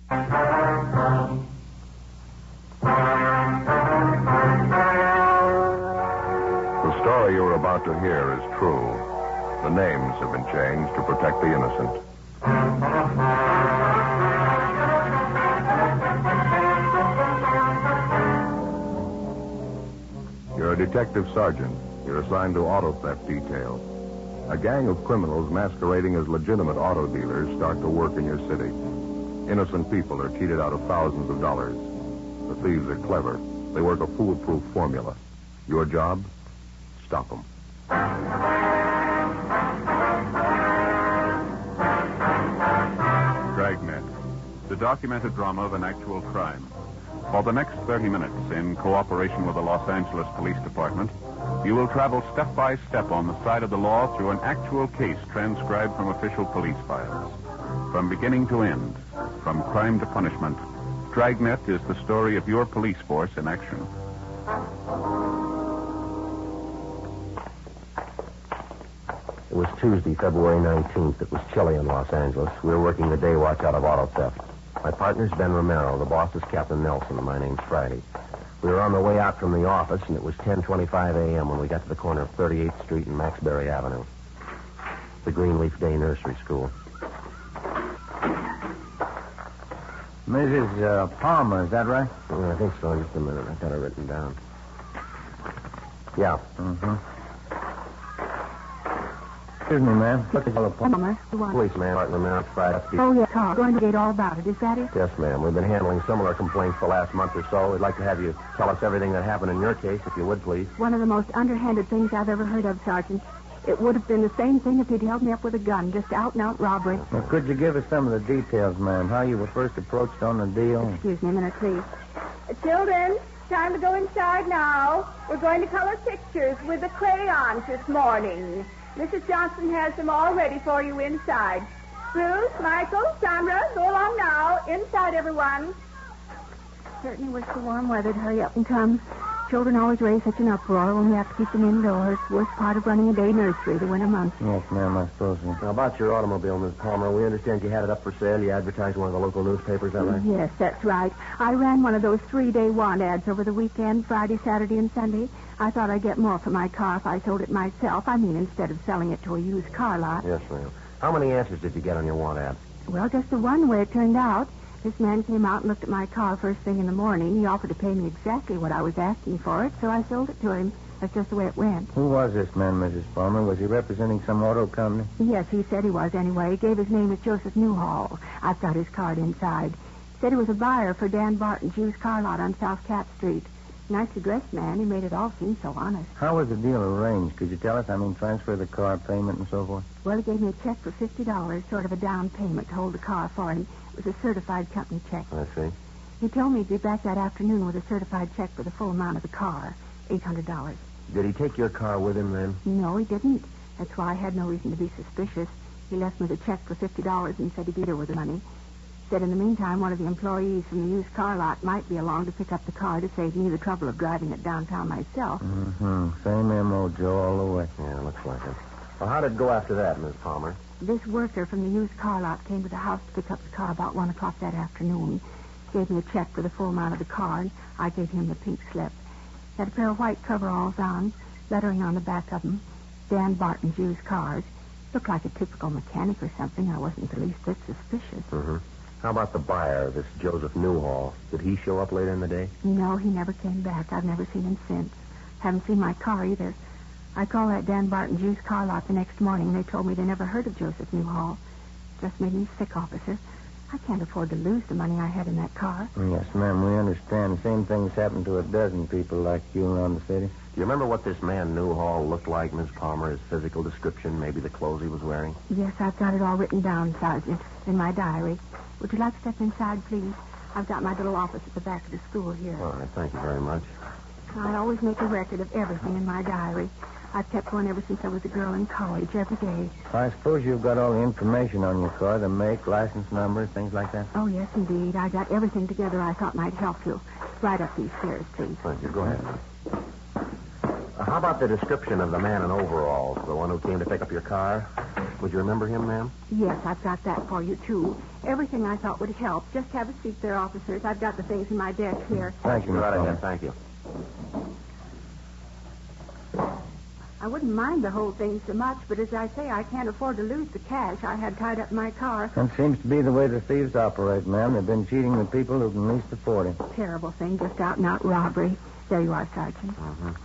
The story you're about to hear is true. The names have been changed to protect the innocent. You're a detective sergeant. You're assigned to auto theft detail. A gang of criminals masquerading as legitimate auto dealers start to work in your city. Innocent people are cheated out of thousands of dollars. The thieves are clever. They work a foolproof formula. Your job? Stop them. Dragnet, the documented drama of an actual crime. For the next 30 minutes, in cooperation with the Los Angeles Police Department, you will travel step by step on the side of the law through an actual case transcribed from official police files. From beginning to end, from crime to punishment, Dragnet is the story of your police force in action. It was Tuesday, February 19th. It was chilly in Los Angeles. We were working the day watch out of auto theft. My partner's Ben Romero. The boss is Captain Nelson, and my name's Friday. We were on the way out from the office, and it was 10:25 a.m. when we got to the corner of 38th Street and Maxbury Avenue. The Greenleaf Day Nursery School. Mrs. Palmer, is that right? I think so. Just a minute. I've got it written down. Yeah. Mm-hmm. Excuse me, ma'am. What is the Palmer, the one. Policeman, Martin Romero, Friday. Oh, yes, Carl. Going to get all about it. Is that it? Yes, ma'am. We've been handling similar complaints the last month or so. We'd like to have you tell us everything that happened in your case, if you would, please. One of the most underhanded things I've ever heard of, Sergeant. It would have been the same thing if he'd held me up with a gun, just out-and-out robbery. Well, could you give us some of the details, ma'am? How you were first approached on the deal? Excuse me a minute, please. Children, time to go inside now. We're going to color pictures with the crayons this morning. Mrs. Johnson has them all ready for you inside. Bruce, Michael, Sandra, go along now. Inside, everyone. Certainly wish the warm weather to hurry up and come. Children always raise such an uproar when we have to keep them indoors. Worst part of running a day nursery, the winter months. Yes, ma'am, I suppose so. Now, about your automobile, Miss Palmer, we understand you had it up for sale. You advertised in one of the local newspapers, is that right? Yes, that's right. I ran one of those 3-day want ads over the weekend, Friday, Saturday, and Sunday. I thought I'd get more for my car if I sold it myself. I mean, instead of selling it to a used car lot. Yes, ma'am. How many answers did you get on your want ad? Well, just the one where it turned out. This man came out and looked at my car first thing in the morning. He offered to pay me exactly what I was asking for it, so I sold it to him. That's just the way it went. Who was this man, Mrs. Palmer? Was he representing some auto company? Yes, he said he was anyway. He gave his name as Joseph Newhall. I've got his card inside. He said he was a buyer for Dan Barton's used car lot on South Cat Street. Nicely dressed man. He made it all seem so honest. How was the deal arranged? Could you tell us? I mean, transfer the car, payment, and so forth? Well, he gave me a check for $50, sort of a down payment to hold the car for him. It was a certified company check. I see. He told me he'd be back that afternoon with a certified check for the full amount of the car, $800. Did he take your car with him then? No, he didn't. That's why I had no reason to be suspicious. He left me the check for $50 and said he'd be there with the money. Said in the meantime, one of the employees from the used car lot might be along to pick up the car to save me the trouble of driving it downtown myself. Mm-hmm. Same M.O., Joe, all the way. Yeah, looks like it. Well, how did it go after that, Miss Palmer? This worker from the used car lot came to the house to pick up the car about 1 o'clock that afternoon. Gave me a check for the full amount of the car, and I gave him the pink slip. Had a pair of white coveralls on, lettering on the back of them, Dan Barton's used cars. Looked like a typical mechanic or something. I wasn't the least bit suspicious. Mm-hmm. How about the buyer, this Joseph Newhall? Did he show up later in the day? No, he never came back. I've never seen him since. Haven't seen my car either. I called that Dan Barton's used car lot the next morning. They told me they never heard of Joseph Newhall. Just made me sick, officer. I can't afford to lose the money I had in that car. Yes, ma'am, we understand. The same thing's happened to a dozen people like you around the city. Do you remember what this man Newhall looked like, Miss Palmer? His physical description, maybe the clothes he was wearing? Yes, I've got it all written down, Sergeant, in my diary. Would you like to step inside, please? I've got my little office at the back of the school here. All right, thank you very much. I always make a record of everything in my diary. I've kept one ever since I was a girl in college, every day. I suppose you've got all the information on your car, the make, license number, things like that? Oh, yes, indeed. I got everything together I thought might help you. Right up these stairs, please. Thank you. Go ahead. How about the description of the man in overalls, the one who came to pick up your car? Would you remember him, ma'am? Yes, I've got that for you, too. Everything I thought would help. Just have a seat there, officers. I've got the things in my desk here. Thank you, Go Miss right Palmer. ahead. Thank you. I wouldn't mind the whole thing so much, but as I say, I can't afford to lose the cash I had tied up in my car. That seems to be the way the thieves operate, ma'am. They've been cheating the people who can least afford it. Terrible thing, just out-and-out robbery. There you are, Sergeant.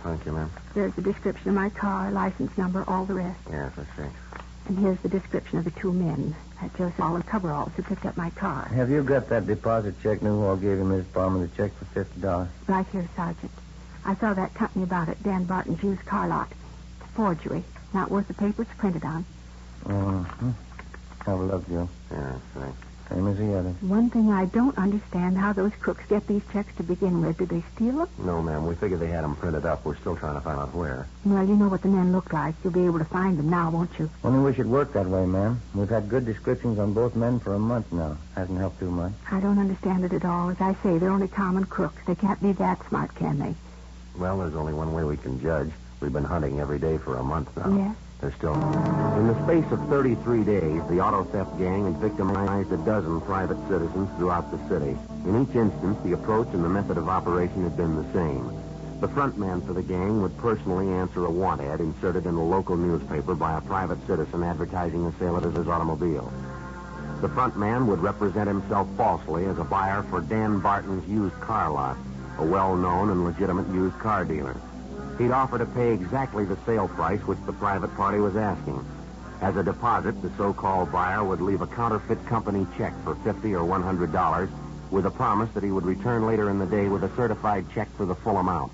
Thank you, ma'am. There's the description of my car, license number, all the rest. Yes, I see. And here's the description of the two men. That Joseph all the coveralls who picked up my car. Have you got that deposit check Newhall gave you, Miss Palmer, the check for $50? Right here, Sergeant. I saw that company about it, Dan Barton's used car lot. It's a forgery. Not worth the paper it's printed on. Mm-hmm. Have a look, Joe. Yeah, thanks. Same as the others. One thing I don't understand, how those crooks get these checks to begin with. Did they steal them? No, ma'am. We figured they had them printed up. We're still trying to find out where. Well, you know what the men look like. You'll be able to find them now, won't you? Only wish it worked that way, ma'am. We've had good descriptions on both men for a month now. Hasn't helped too much. I don't understand it at all. As I say, they're only common crooks. They can't be that smart, can they? Well, there's only one way we can judge. We've been hunting every day for a month now. Yes? They're still... In the space of 33 days, the auto theft gang had victimized a dozen private citizens throughout the city. In each instance, the approach and the method of operation had been the same. The front man for the gang would personally answer a want ad inserted in a local newspaper by a private citizen advertising the sale of his automobile. The front man would represent himself falsely as a buyer for Dan Barton's used car lot, a well-known and legitimate used car dealer. He'd offer to pay exactly the sale price which the private party was asking. As a deposit, the so-called buyer would leave a counterfeit company check for $50 or $100 with a promise that he would return later in the day with a certified check for the full amount.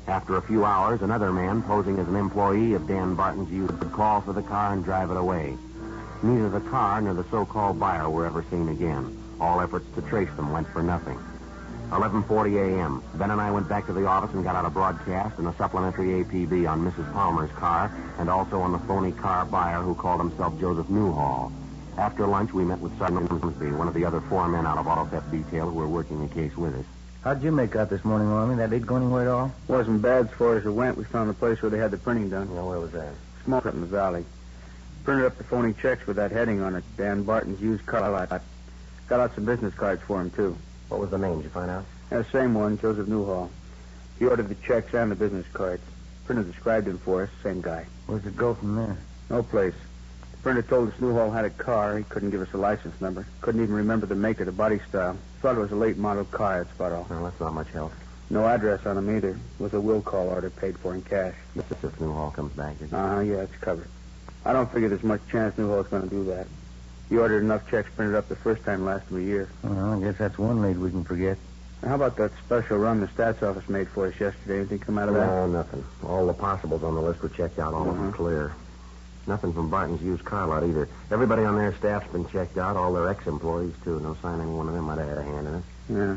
After a few hours, another man posing as an employee of Dan Barton's used would call for the car and drive it away. Neither the car nor the so-called buyer were ever seen again. All efforts to trace them went for nothing. 11:40 a.m. Ben and I went back to the office and got out a broadcast and a supplementary APB on Mrs. Palmer's car and also on the phony car buyer who called himself Joseph Newhall. After lunch, we met with Sergeant Grimsby, one of the other four men out of auto theft detail who were working the case with us. How'd you make out this morning, Army? That did go anywhere at all? Wasn't bad as far as it went. We found the place where they had the printing done. Well, where was that? Small up in the valley. Printed up the phony checks with that heading on it. Dan Barton's used car lot. Got out some business cards for him, too. What was the name? Did you find out? The same one, Joseph Newhall. He ordered the checks and the business cards. Printer described him for us, same guy. Where'd it go from there? No place. The printer told us Newhall had a car. He couldn't give us a license number. Couldn't even remember the make or the body style. Thought it was a late model car, that's about all. Well, that's not much help. No address on him either. It was a will call order paid for in cash. If Newhall comes back, is it? Yeah, it's covered. I don't figure there's much chance Newhall's going to do that. He ordered enough checks printed up the first time last of a year. Well, I guess that's one lead we can forget. How about that special run the stats office made for us yesterday? Anything come out of that? No, nothing. All the possibles on the list were checked out. All of them clear. Nothing from Barton's used car lot either. Everybody on their staff's been checked out. All their ex-employees, too. No sign any one of them might have had a hand in it. Yeah.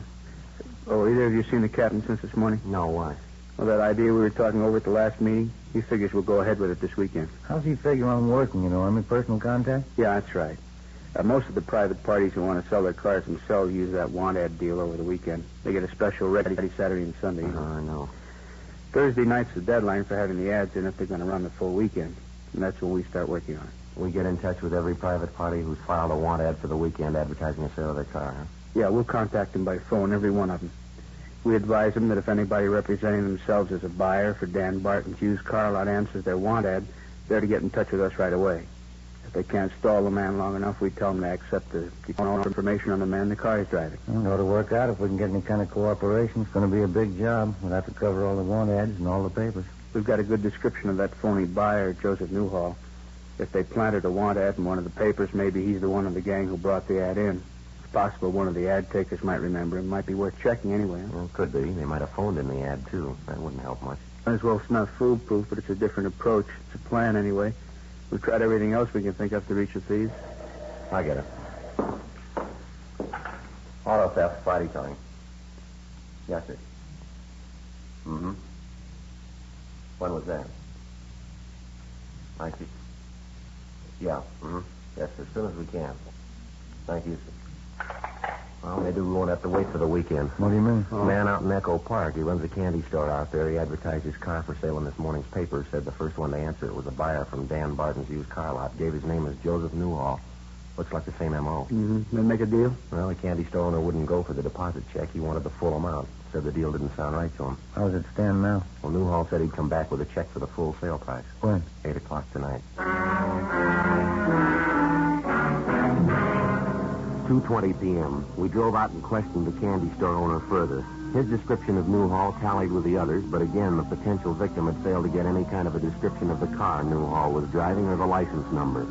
Oh, either of you seen the captain since this morning? No, why? Well, that idea we were talking over at the last meeting, he figures we'll go ahead with it this weekend. How's he figure on working, Army? Personal contact? Yeah, that's right. Most of the private parties who want to sell their cars themselves use that want ad deal over the weekend. They get a special ready Saturday and Sunday. I know. Thursday night's the deadline for having the ads in if they're going to run the full weekend. And that's when we start working on it. We get in touch with every private party who's filed a want ad for the weekend advertising the sale of their car, huh? Yeah, we'll contact them by phone, every one of them. We advise them that if anybody representing themselves as a buyer for Dan Barton's used car lot answers their want ad, they're to get in touch with us right away. If they can't stall the man long enough, we tell them to accept the information on the man the car is driving. It ought to work out. If we can get any kind of cooperation, it's going to be a big job. We'll have to cover all the want ads and all the papers. We've got a good description of that phony buyer, Joseph Newhall. If they planted a want ad in one of the papers, maybe he's the one of the gang who brought the ad in. It's possible one of the ad takers might remember him. Might be worth checking anyway. Well, could be. They might have phoned in the ad, too. That wouldn't help much. Might as well it's not foolproof, but it's a different approach. It's a plan anyway. We've tried everything else we can think of to reach the thieves. I get it. Auto theft, Friday time. Yes, sir. Mm-hmm. When was that? I see. Yeah. Mm-hmm. Yes, as soon as we can. Thank you, sir. Well, maybe we won't have to wait for the weekend. What do you mean? A man out in Echo Park. He runs a candy store out there. He advertised his car for sale in this morning's paper. Said the first one to answer it was a buyer from Dan Barton's used car lot. Gave his name as Joseph Newhall. Looks like the same M.O. Mm-hmm. They make a deal? Well, the candy store owner wouldn't go for the deposit check. He wanted the full amount. Said the deal didn't sound right to him. How does it stand now? Well, Newhall said he'd come back with a check for the full sale price. When? 8 o'clock tonight. 2:20 p.m. We drove out and questioned the candy store owner further. His description of Newhall tallied with the others, but again, the potential victim had failed to get any kind of a description of the car Newhall was driving or the license number.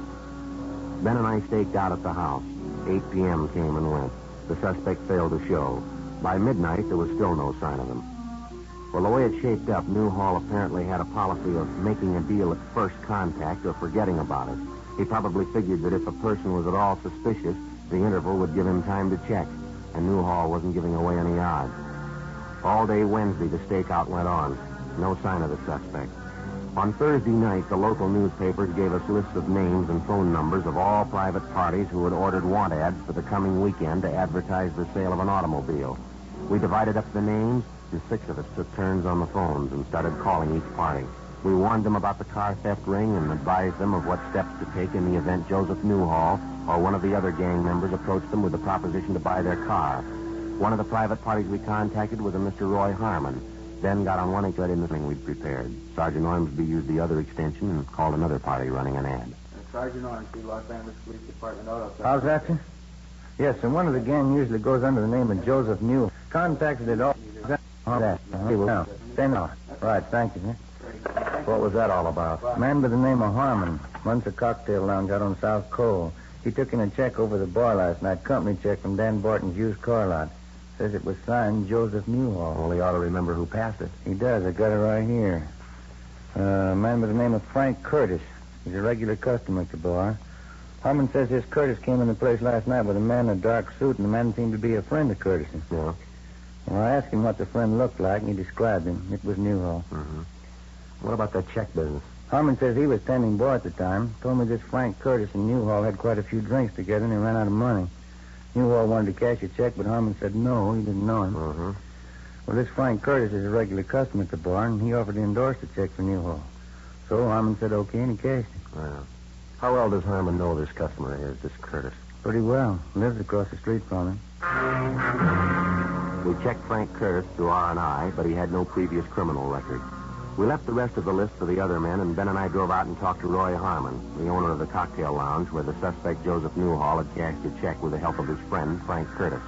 Ben and I staked out at the house. 8 p.m. came and went. The suspect failed to show. By midnight, there was still no sign of him. Well, the way it shaped up, Newhall apparently had a policy of making a deal at first contact or forgetting about it. He probably figured that if a person was at all suspicious, the interval would give him time to check, and Newhall wasn't giving away any odds. All day Wednesday, the stakeout went on. No sign of the suspect. On Thursday night, the local newspapers gave us lists of names and phone numbers of all private parties who had ordered want ads for the coming weekend to advertise the sale of an automobile. We divided up the names, and 6 of us took turns on the phones and started calling each party. We warned them about the car theft ring and advised them of what steps to take in the event Joseph Newhall or one of the other gang members approached them with the proposition to buy their car. One of the private parties we contacted was a Mr. Roy Harmon. Then got on one and got in the thing we'd prepared. Sergeant Ormsby used the other extension and called another party running an ad. Sergeant Ormsby, Los Angeles Police Department auto. How's that, sir? Yes, and one of the gang usually goes under the name of Joseph Newhall. Contacted it all. Now, stand on. Right, thank you, sir. What was that all about? Man by the name of Harmon runs a cocktail lounge out on South Cole. He took in a check over the bar last night, company check from Dan Barton's used car lot. Says it was signed Joseph Newhall. Well, he ought to remember who passed it. He does. I got it right here. A man by the name of Frank Curtis. He's a regular customer at the bar. Harmon says this Curtis came in the place last night with a man in a dark suit, and the man seemed to be a friend of Curtis's. Yeah. Well, I asked him what the friend looked like, and he described him. It was Newhall. Mm-hmm. What about that check business? Harmon says he was tending bar at the time. Told me this Frank Curtis and Newhall had quite a few drinks together, and they ran out of money. Newhall wanted to cash a check, but Harmon said no, he didn't know him. Mm-hmm. Well, this Frank Curtis is a regular customer at the bar, and he offered to endorse the check for Newhall. So Harmon said okay, and he cashed it. Well, how well does Harmon know this customer is, this Curtis? Pretty well. Lives across the street from him. We checked Frank Curtis through R&I, but he had no previous criminal record. We left the rest of the list for the other men, and Ben and I drove out and talked to Roy Harmon, the owner of the cocktail lounge where the suspect Joseph Newhall had cashed a check with the help of his friend, Frank Curtis.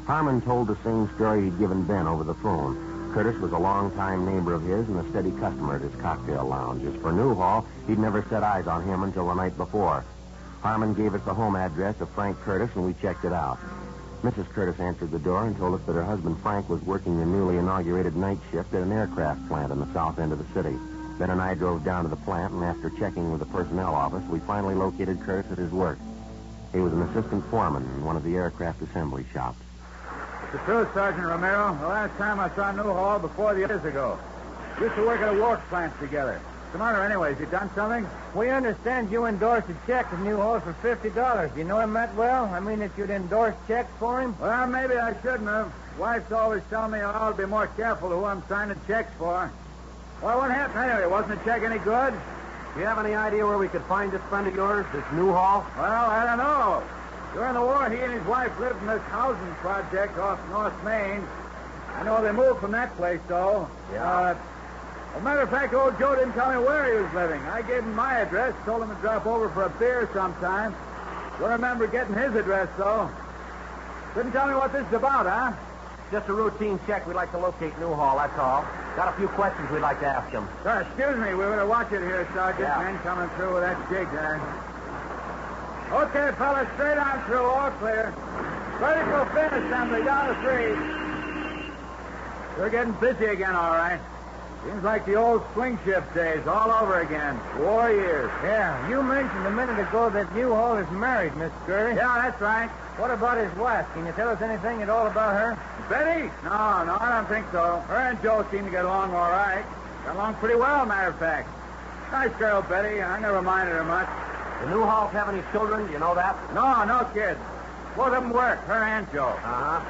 Harmon told the same story he'd given Ben over the phone. Curtis was a long-time neighbor of his and a steady customer at his cocktail lounge. As for Newhall, he'd never set eyes on him until the night before. Harmon gave us the home address of Frank Curtis, and we checked it out. Mrs. Curtis answered the door and told us that her husband Frank was working the newly inaugurated night shift at an aircraft plant in the south end of the city. Ben and I drove down to the plant, and after checking with the personnel office, we finally located Curtis at his work. He was an assistant foreman in one of the aircraft assembly shops. The truth, Sergeant Romero. The last time I saw Newhall before the years ago. We used to work at a work plant together. What's the matter anyways? You done something? We understand you endorsed a check to Newhall for $50. Do you know him that well? I mean, that you'd endorse checks for him? Well, maybe I shouldn't have. Wife's always telling me I ought to be more careful who I'm signing checks for. Well, what happened anyway? Wasn't the check any good? Do you have any idea where we could find this friend of yours, this Newhall? Well, I don't know. During the war, he and his wife lived in this housing project off North Main. I know they moved from that place, though. Yeah. As a matter of fact, old Joe didn't tell me where he was living. I gave him my address, told him to drop over for a beer sometime. Don't remember getting his address, though. Couldn't tell me what this is about, huh? Just a routine check. We'd like to locate Newhall, that's all. Got a few questions we'd like to ask him. Excuse me, we better watch it here, Sergeant. Yeah. Men coming through with that jig there. Okay, fellas, straight on through, all clear. Ready for fin assembly, down to 3. We're getting busy again, all right. Seems like the old swing shift days all over again. War years. Yeah, you mentioned a minute ago that Newhall is married, Miss Curry. Yeah, that's right. What about his wife? Can you tell us anything at all about her? Betty? No, I don't think so. Her and Joe seem to get along all right. Got along pretty well, matter of fact. Nice girl, Betty. I never minded her much. The Newhalls have any children? Do you know that? No kids. Both of them work, her and Joe. Uh-huh.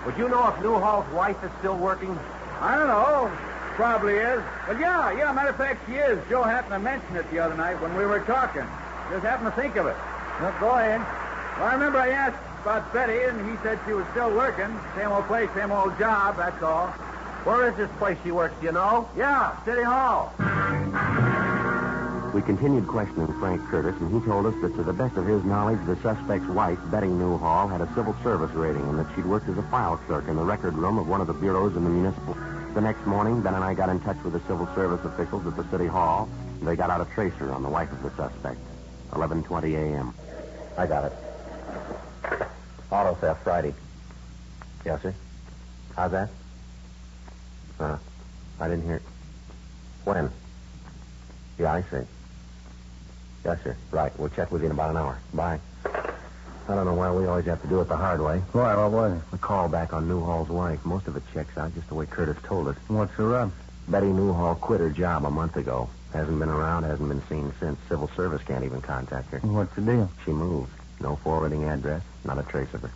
Would you know if Newhall's wife is still working? I don't know. Probably is. But yeah, matter of fact, she is. Joe happened to mention it the other night when we were talking. Just happened to think of it. Well, go ahead. Well, I remember I asked about Betty, and he said she was still working. Same old place, same old job, that's all. Where is this place she works, do you know? Yeah, City Hall. We continued questioning Frank Curtis, and he told us that to the best of his knowledge, the suspect's wife, Betty Newhall, had a civil service rating and that she'd worked as a file clerk in the record room of one of the bureaus in the municipal. The next morning, Ben and I got in touch with the civil service officials at the City Hall, and they got out a tracer on the wife of the suspect. 11:20 a.m. I got it. Auto theft Friday. Yes, sir. How's that? I didn't hear it. When? Yeah, I see. Yes, sir. Right. We'll check with you in about an hour. Bye. I don't know why we always have to do it the hard way. Why? What was it? The call back on Newhall's wife. Most of it checks out just the way Curtis told us. What's the rub? Betty Newhall quit her job a month ago. Hasn't been around, hasn't been seen since. Civil service can't even contact her. What's the deal? She moved. No forwarding address, not a trace of her.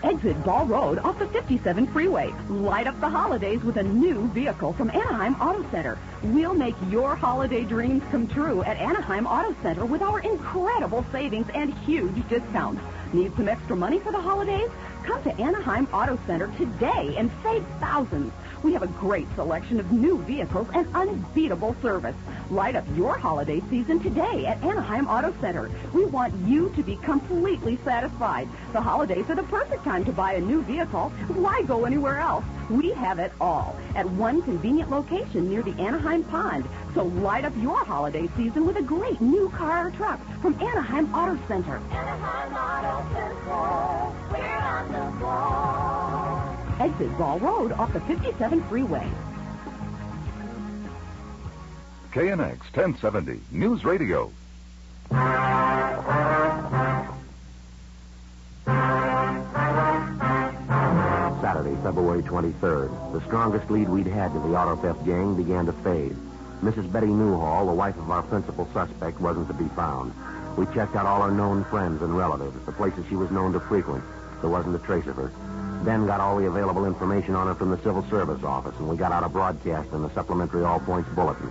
Exit Ball Road off the 57 freeway. Light up the holidays with a new vehicle from Anaheim Auto Center. We'll make your holiday dreams come true at Anaheim Auto Center with our incredible savings and huge discounts. Need some extra money for the holidays? Come to Anaheim Auto Center today and save thousands. We have a great selection of new vehicles and unbeatable service. Light up your holiday season today at Anaheim Auto Center. We want you to be completely satisfied. The holidays are the perfect time to buy a new vehicle. Why go anywhere else? We have it all at one convenient location near the Anaheim Pond. So light up your holiday season with a great new car or truck from Anaheim Auto Center. Anaheim Auto Center, we're on the ball. Exit Ball Road off the 57 freeway. KNX 1070 News Radio. Saturday, February 23rd. The strongest lead we'd had to the auto theft gang began to fade. Mrs. Betty Newhall, the wife of our principal suspect, wasn't to be found. We checked out all her known friends and relatives, the places she was known to frequent. There wasn't a trace of her. Ben got all the available information on her from the Civil Service office, and we got out a broadcast in the supplementary All Points Bulletin.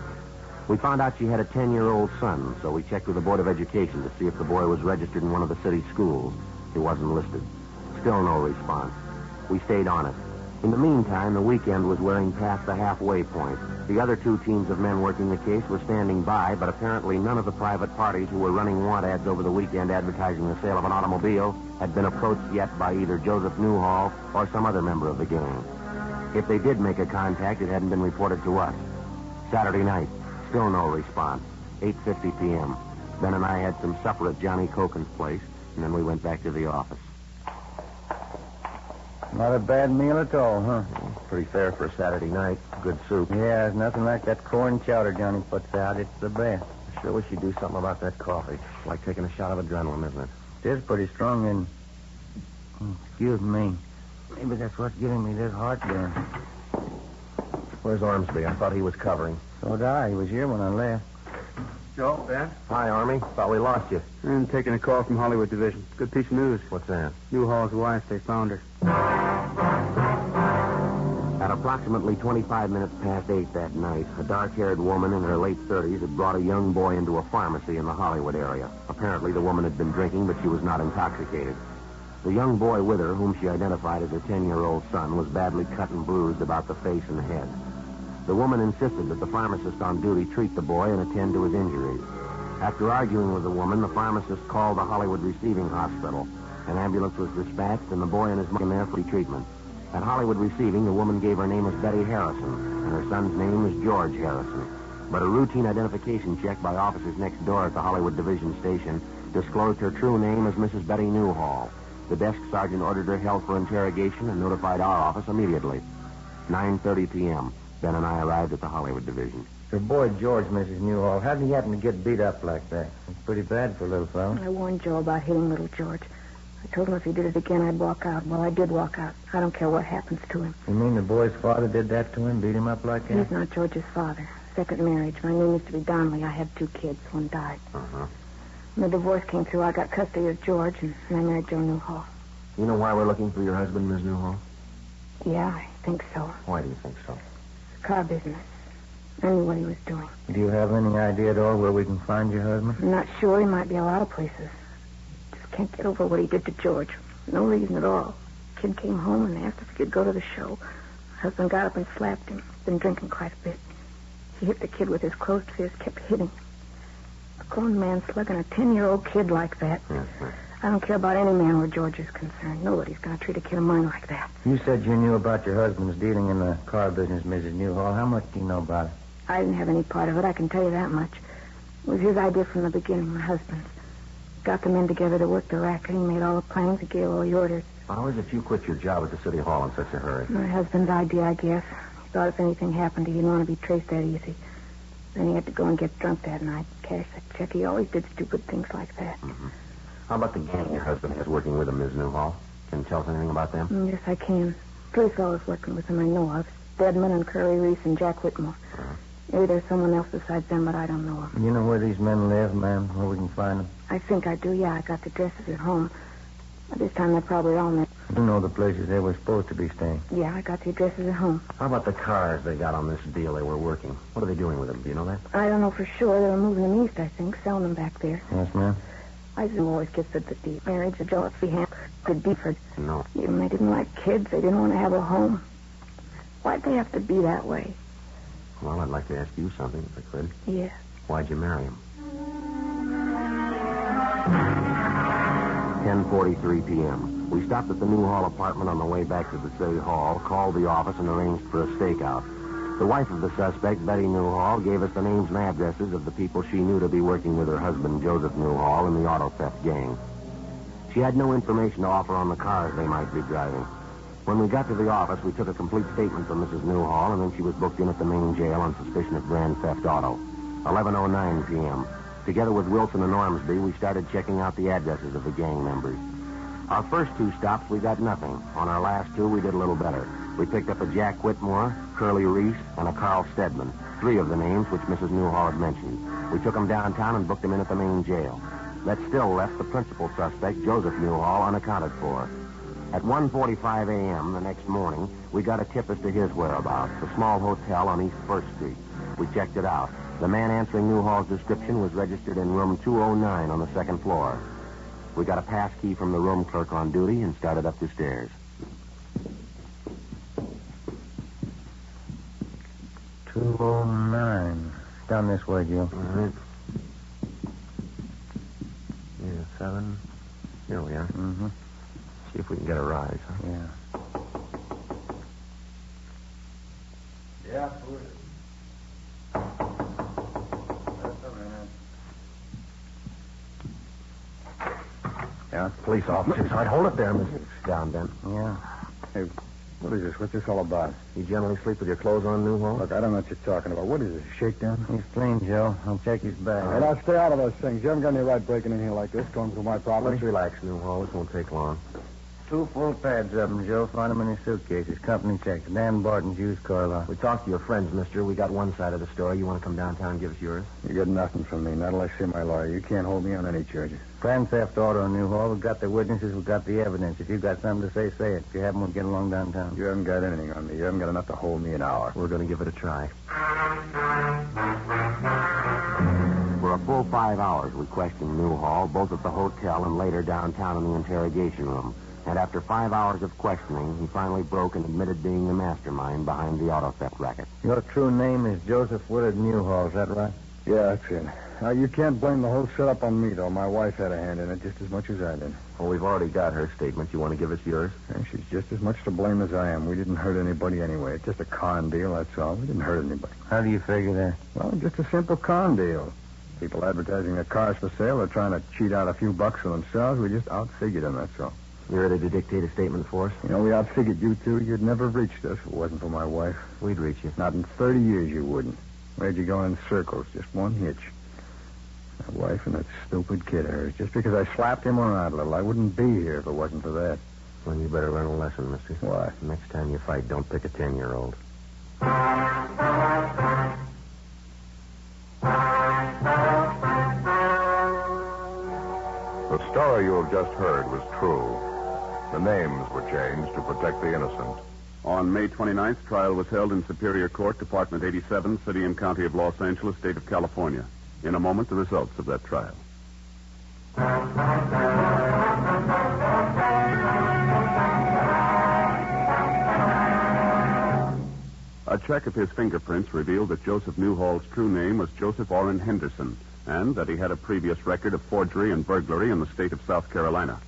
We found out she had a 10-year-old son, so we checked with the Board of Education to see if the boy was registered in one of the city schools. He wasn't listed. Still no response. We stayed on it. In the meantime, the weekend was wearing past the halfway point. The other two teams of men working the case were standing by, but apparently none of the private parties who were running want ads over the weekend advertising the sale of an automobile had been approached yet by either Joseph Newhall or some other member of the gang. If they did make a contact, it hadn't been reported to us. Saturday night, still no response. 8:50 p.m. Ben and I had some supper at Johnny Coken's place, and then we went back to the office. Not a bad meal at all, huh? Pretty fair for a Saturday night. Good soup. Yeah, there's nothing like that corn chowder Johnny puts out. It's the best. I sure wish you'd do something about that coffee. It's like taking a shot of adrenaline, isn't it? It is pretty strong, and... Excuse me. Maybe that's what's giving me this heartburn. Where's Ormsby? I thought he was covering. So did I. He was here when I left. Joe, Ben? Hi, Army. Thought we lost you. I'm taking a call from Hollywood Division. Good piece of news. What's that? Newhall's wife, they found her. At approximately 25 minutes past 8 that night, a dark-haired woman in her late 30s had brought a young boy into a pharmacy in the Hollywood area. Apparently, the woman had been drinking, but she was not intoxicated. The young boy with her, whom she identified as her 10-year-old son, was badly cut and bruised about the face and head. The woman insisted that the pharmacist on duty treat the boy and attend to his injuries. After arguing with the woman, the pharmacist called the Hollywood Receiving Hospital. An ambulance was dispatched, and the boy and his mother were there for treatment. At Hollywood Receiving, the woman gave her name as Betty Harrison, and her son's name was George Harrison. But a routine identification check by officers next door at the Hollywood Division Station disclosed her true name as Mrs. Betty Newhall. The desk sergeant ordered her held for interrogation and notified our office immediately. 9:30 p.m. Ben and I arrived at the Hollywood Division. Her boy, George, Mrs. Newhall, how did he happen to get beat up like that? It's pretty bad for a little fellow. I warned Joe about hitting little George. I told him if he did it again, I'd walk out. Well, I did walk out. I don't care what happens to him. You mean the boy's father did that to him, beat him up like that? He's not George's father. Second marriage. My name used to be Donnelly. I had 2 kids. One died. Uh-huh. When the divorce came through, I got custody of George, and I married Joe Newhall. You know why we're looking for your husband, Ms. Newhall? Yeah, I think so. Why do you think so? Car business. I knew what he was doing. Do you have any idea at all where we can find your husband? I'm not sure. He might be a lot of places. Just can't get over what he did to George. No reason at all. Kid came home and asked if he could go to the show. Husband got up and slapped him. He's been drinking quite a bit. He hit the kid with his closed fist, kept hitting him. A grown man slugging a 10-year-old kid like that. Mm-hmm. I don't care about any man where George is concerned. Nobody's going to treat a kid of mine like that. You said you knew about your husband's dealing in the car business, Mrs. Newhall. How much do you know about it? I didn't have any part of it, I can tell you that much. It was his idea from the beginning, my husband's. Got the men together to work the racket. He made all the plans. He gave all the orders. How is it you quit your job at the city hall in such a hurry? My husband's idea, I guess. He thought if anything happened, he didn't want to be traced that easy. Then he had to go and get drunk that night. Cash that check. He always did stupid things like that. Mm-hmm. How about the gang your husband has working with him, Ms. Newhall? Can you tell us anything about them? Yes, I can. 3 fellows working with him I know of. Deadman and Curly Reese and Jack Whitmore. Uh-huh. Maybe there's someone else besides them, but I don't know of. You know where these men live, ma'am? Where we can find them? I think I do, yeah. I got the addresses at home. By this time, they're probably all there. You know the places they were supposed to be staying. Yeah, I got the addresses at home. How about the cars they got on this deal they were working? What are they doing with them? Do you know that? I don't know for sure. They were moving them east, I think, selling them back there. Yes, ma'am? I always gets at the deep marriage of jealousy hand. The Deeford. No. Even they didn't like kids. They didn't want to have a home. Why'd they have to be that way? Well, I'd like to ask you something, if I could. Yeah. Why'd you marry him? 10:43 p.m. We stopped at the Newhall apartment on the way back to the city hall, called the office, and arranged for a stakeout. The wife of the suspect, Betty Newhall, gave us the names and addresses of the people she knew to be working with her husband, Joseph Newhall, in the auto theft gang. She had no information to offer on the cars they might be driving. When we got to the office, we took a complete statement from Mrs. Newhall, and then she was booked in at the main jail on suspicion of grand theft auto. 11:09 p.m. Together with Wilson and Ormsby, we started checking out the addresses of the gang members. Our first 2 stops, we got nothing. On our last 2, we did a little better. We picked up a Jack Whitmore, Curly Reese, and a Carl Stedman, 3 of the names which Mrs. Newhall had mentioned. We took them downtown and booked them in at the main jail. That still left the principal suspect, Joseph Newhall, unaccounted for. At 1:45 a.m. the next morning, we got a tip as to his whereabouts, a small hotel on East 1st Street. We checked it out. The man answering Newhall's description was registered in room 209 on the 2nd floor. We got a pass key from the room clerk on duty and started up the stairs. 209. Down this way, Joe. All right. Yeah, 7. Here we are. Mm-hmm. See if we can get a rise, huh? Yeah. Yeah, who is it? Yeah, police officers. I'd hold it there, Mr. Down, Ben. Yeah. Hey, what is this? What's this all about? You generally sleep with your clothes on, Newhall? Look, I don't know what you're talking about. What is this, a shakedown? He's clean, Joe. I'll check his bag. Hey, now, stay out of those things. You haven't got any right breaking in here like this, going through my property. Let's relax, Newhall. This won't take long. 2 full pads of them, Joe. Find them in his suitcases. Company checks. Dan Barton's used car lot. We talked to your friends, mister. We got one side of the story. You want to come downtown and give us yours? You get nothing from me, not unless you're my lawyer. You can't hold me on any charges. Grand theft auto, Newhall. We've got the witnesses. We've got the evidence. If you've got something to say, say it. If you haven't, we'll get along downtown. You haven't got anything on me. You haven't got enough to hold me an hour. We're going to give it a try. For a full 5 hours, we questioned Newhall, both at the hotel and later downtown in the interrogation room. And after 5 hours of questioning, he finally broke and admitted being the mastermind behind the auto theft racket. Your true name is Joseph Willard Newhall, is that right? Yeah, that's it. Now, you can't blame the whole setup on me, though. My wife had a hand in it just as much as I did. Well, we've already got her statement. You want to give us yours? And she's just as much to blame as I am. We didn't hurt anybody anyway. It's just a con deal, that's all. We didn't hurt anybody. How do you figure that? Well, just a simple con deal. People advertising their cars for sale are trying to cheat out a few bucks for themselves. We just outfigured them, that's all. You ready to dictate a statement for us? You know, we outfigured you two. You'd never have reached us if it wasn't for my wife. We'd reach you. Not in 30 years you wouldn't. Where'd you go in circles? Just one hitch. My wife and that stupid kid of hers. Just because I slapped him around a little, I wouldn't be here if it wasn't for that. Well, you better learn a lesson, mister. What? Next time you fight, don't pick a 10-year-old. The story you have just heard was true. The names were changed to protect the innocent. On May 29th, trial was held in Superior Court, Department 87, City and County of Los Angeles, State of California. In a moment, the results of that trial. A check of his fingerprints revealed that Joseph Newhall's true name was Joseph Orrin Henderson, and that he had a previous record of forgery and burglary in the state of South Carolina.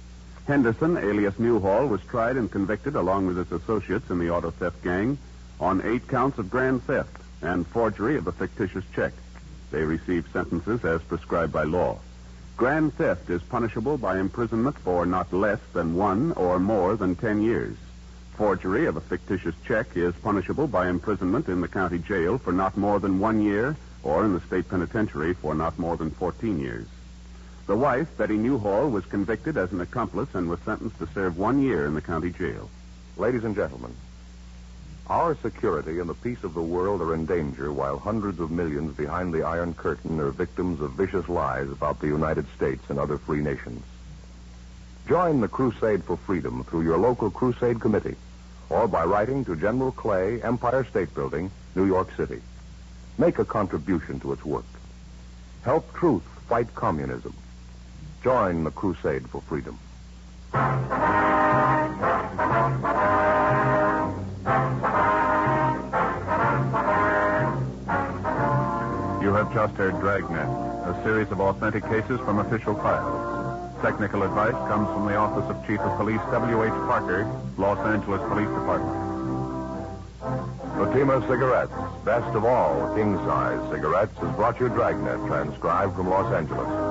Henderson, alias Newhall, was tried and convicted, along with his associates in the auto theft gang, on 8 counts of grand theft and forgery of a fictitious check. They received sentences as prescribed by law. Grand theft is punishable by imprisonment for not less than 1 or more than 10 years. Forgery of a fictitious check is punishable by imprisonment in the county jail for not more than 1 year, or in the state penitentiary for not more than 14 years. The wife, Betty Newhall, was convicted as an accomplice and was sentenced to serve 1 year in the county jail. Ladies and gentlemen, our security and the peace of the world are in danger while hundreds of millions behind the Iron Curtain are victims of vicious lies about the United States and other free nations. Join the crusade for freedom through your local crusade committee or by writing to General Clay, Empire State Building, New York City. Make a contribution to its work. Help truth fight communism. Join the crusade for freedom. You have just heard Dragnet, a series of authentic cases from official files. Technical advice comes from the Office of Chief of Police W.H. Parker, Los Angeles Police Department. Fatima Cigarettes, best of all king-size cigarettes, has brought you Dragnet, transcribed from Los Angeles.